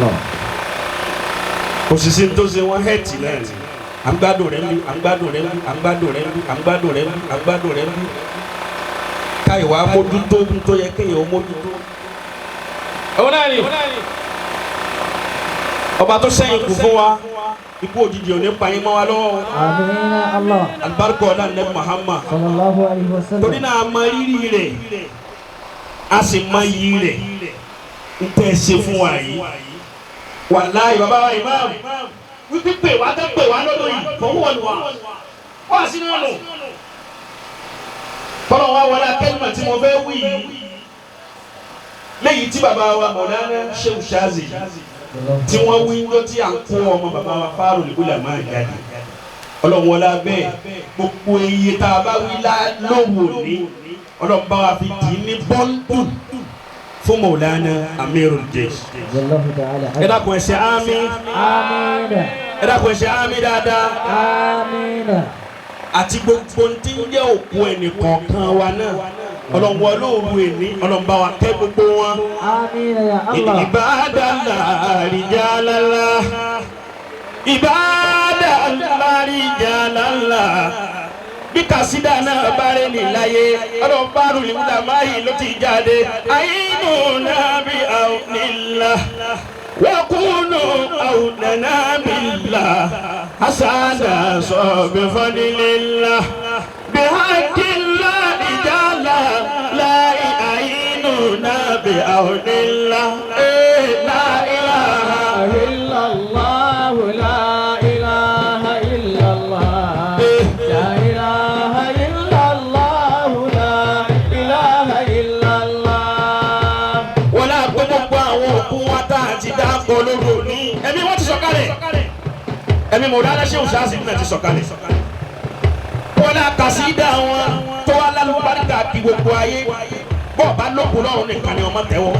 wọn. òṣìṣẹ́ tó ṣe wọ́n hẹ́ẹ̀tì náà ni à ń gbádùn rẹ̀ ń bí à ń gbádùn rẹ̀ ń bí à ń gbádùn rẹ̀ ń bí à ń gbádùn rẹ̀ ń bí à ń gbádùn rẹ̀ ń bí káyọ̀ wá mójútó tó yẹ kéèyàn mójútó. ọ̀hún náà ni ọba tó sẹ́yìn kù fún wa ikú òjijì òní pààyàn mọ́ wa lọ́wọ́. Amina Allah. alibarika ọ̀la nẹ́bí Muhammad. Sallallahu alaihi wasallam. torí náà a mọ rírì rẹ̀ a sì mọ iyì rẹ̀ n tẹ́ ṣe fún wa yìí. wàláyé bàbá wa Imam wípé pè wá tẹ́ pè wá lọ́dọ̀ yìí fọwọ́ wọ̀lú wa wá sí náà nù. fọlọ́ wa wọlé akẹ́lùmọ̀ tí mo fẹ́ wí yìí lẹ́yìn tí bàbá wa Mawlana Sheikh Shazi tí wọ́n wí ńjọ́ tí à ń kó ọmọ bàbá wa Fakhrul Ulama jáde Ọlọ́run wọlé abẹ́ gbogbo iye tá a bá wí lówó ní Ọlọ́run bá wa fi dì í ní bọ́ńdù fún Mawlana Amirul Jaysh. ẹ dákun ẹ ṣe àmín ẹ dákun ẹ ṣe àmín dáadáa àti gbogbo tí ń jẹ́ òkú ẹnì kọ̀ọ̀kan wa náà Ọlọ́run wọlé òru èní Ọlọ́run bá wa kẹ́ gbogbo wọn. Ibadallah rijalallah Ibadallah rijalallah bí kàsídà náà bá rẹ̀ ní láyé Ọlọ́run Fakhrul Ulama yìí ló ti jáde àyínú nàbí àwònílá wakunu àwòdànà bìlá hasada sọ bifadilillah bihakillah rijala láì àyínú nàbí àwònílá la ilaha illallah la ilaha illallah la ilaha illallah la ilaha illallah. wọ́n á gbé gbogbo àwọn òkú wọn tá a ti dáko lóru ní ẹ̀mí wọ́n ti sọ̀kalẹ̀ ẹ̀mí Mawlana Sheikh Shazi náà ti sọ̀kalẹ̀ wọ́n á kàsídà wọn tó wá lálùbáríkà kí gbogbo ayé bọ́ọ̀ bá lókun lọ́rùn nìkan ni ọmọ tẹ́wọ́.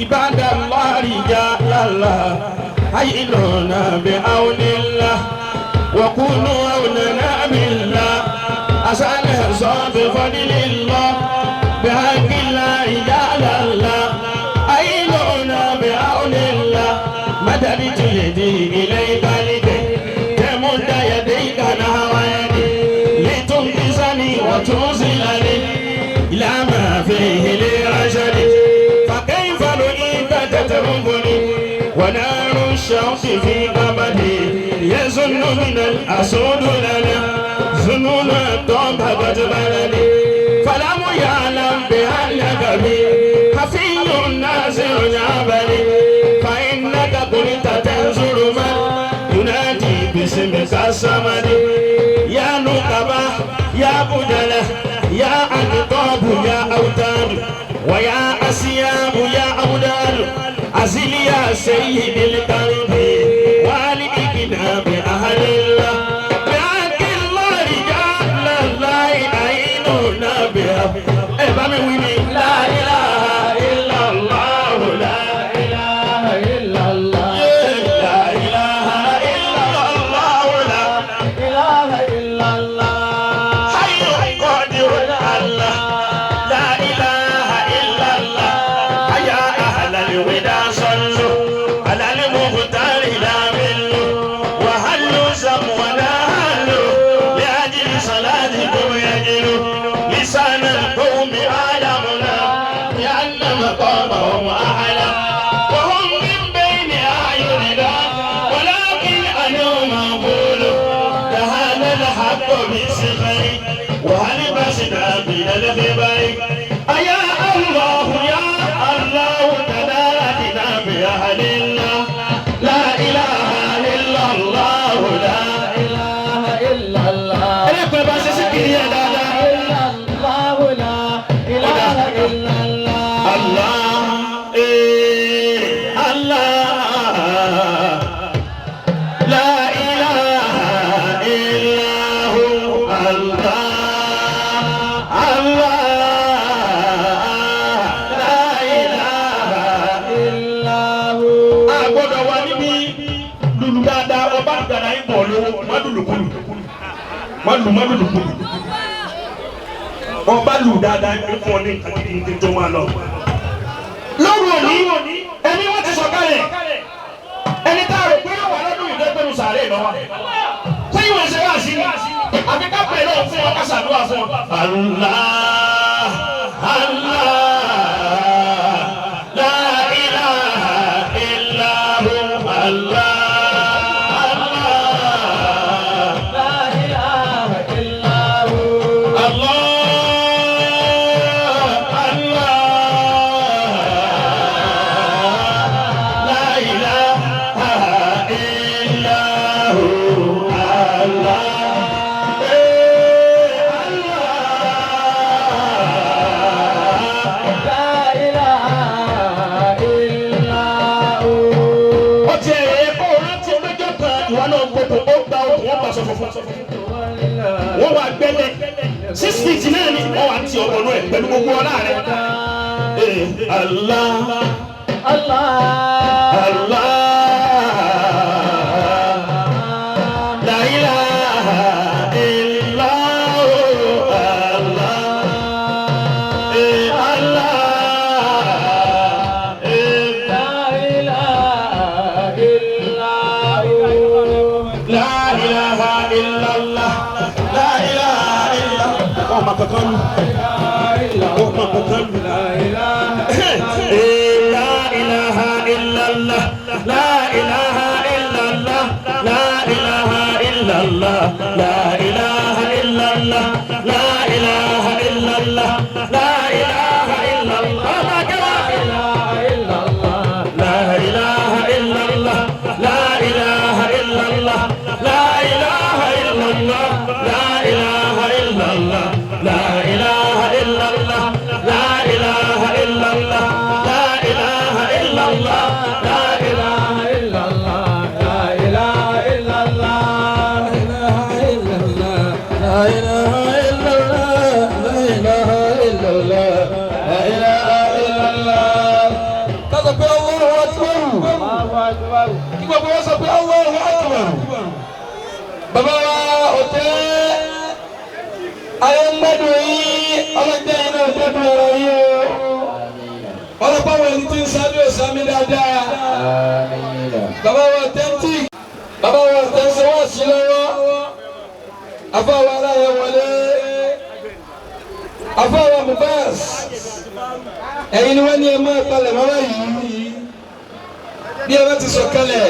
Ibadallah rijalallah ayinuna bi awnillah wa kunu awnana billah asana sabi fadlillah bi hakillah rijalallah ayinuna bi awnillah madadi yadi ilayka liday tamudda yadayka nahwa yadi litunqisani wa tuzilani ila ma fihi li rashadi ونار الشوق في قبدي يزن من الأسود لنا زنون طبقت بلدي فلم يعلم بأنك بي حفي ناصر جبلي والصمد يا نقبة يا بدلة يا أنقاب يا أوتاد ويا أسياب يا أوداد أزل يا سيد القلب والإكنا بأهل الله بحق الله رجال الله عيننا بها لا إله إلا الله لا إله إلا الله لا إله إلا الله لا إله إلا الله حي قادر الله لا إله إلا الله يا أهل الوداع صلوا على المختار لا ملوا وهلوا سمونا هلوا لأجل صلاتكم يجلوا لسان القوم عالمنا لأن مقامهم أعلى وهم من بين أعيننا ولكن أنا مقول دهانا الحق بالسخر وهل بسنا من الخبر أيا الله يا الله تنادنا بأهل الله لا إله إلا الله لا إله إلا الله إليكم بس سكري يا دادا إلا الله لا إله إلا الله الله الله لا إله إلا هو الله الله لا إله إلا هو agbọ́dọ̀ wà níbi lulu dáadáa ọba àgbàlá ń bọ̀ lówó má lùlùkulù má lùlùkulù ọba lù dáadáa ń fún ọ ní nǹkan tó máa lọ. lóru òní ẹni wọ́n ti sọ̀kalẹ̀ ẹni tá a rò pé wà lọ́dún ìdẹ́gbẹ̀rún sàárè lọ́wọ́ sẹ́yìn wọ́n ṣe wá sí i àfi ká pè lọ́wọ́ fún ọ ká ṣàdúrà fún ọ. Allah Allah la ilaha illa hu Allah Allah la ilaha illa hu Allah Allah la ilaha illa hu Allah wọ́n wá gbẹ́lẹ̀ 6 feet náà ni wọ́n wá ti ọ̀pọ̀ náà pẹ̀lú gbogbo ọlá rẹ̀. Allah Allah Allah la ilaha illa Allah Allah la ilaha illa la ilaha illallah la ilaha illallah oh makakan oh makakan la ilaha illallah la ilaha illallah la ilaha illallah la ilaha illallah la ilaha illallah la ilaha illallah la ilaha illallah la ilaha illallah la ilaha illallah la ilaha illallah la ilaha illallah la ilaha illallah la ilaha illallah la ilaha illallah la ilaha illallah la ilaha illallah la ilaha illallah la ilaha illallah kaza pe Allahu akbar kí gbogbo wọn sọ pé Allahu akbar. Bàbá wa ọ̀tẹ́ ayé ń gbẹ́dùn yìí ọlọ́jẹ́ iná gbẹ́dùn ọ̀rọ̀ yìí o. ọlọ́pàá wọn ẹni tí ń sáájú ìsámi dáadáa. Bàbá wa authentic bàbá wa ọ̀tẹ́ ń sẹ́wọ́n sí lọ́wọ́. Afáwa aláyẹ wọlé afáwa Mubas ẹ̀yin ni wọ́n ní ẹ máa palẹ̀ mọ́ báyìí bí ẹ bá ti sọ̀kalẹ̀.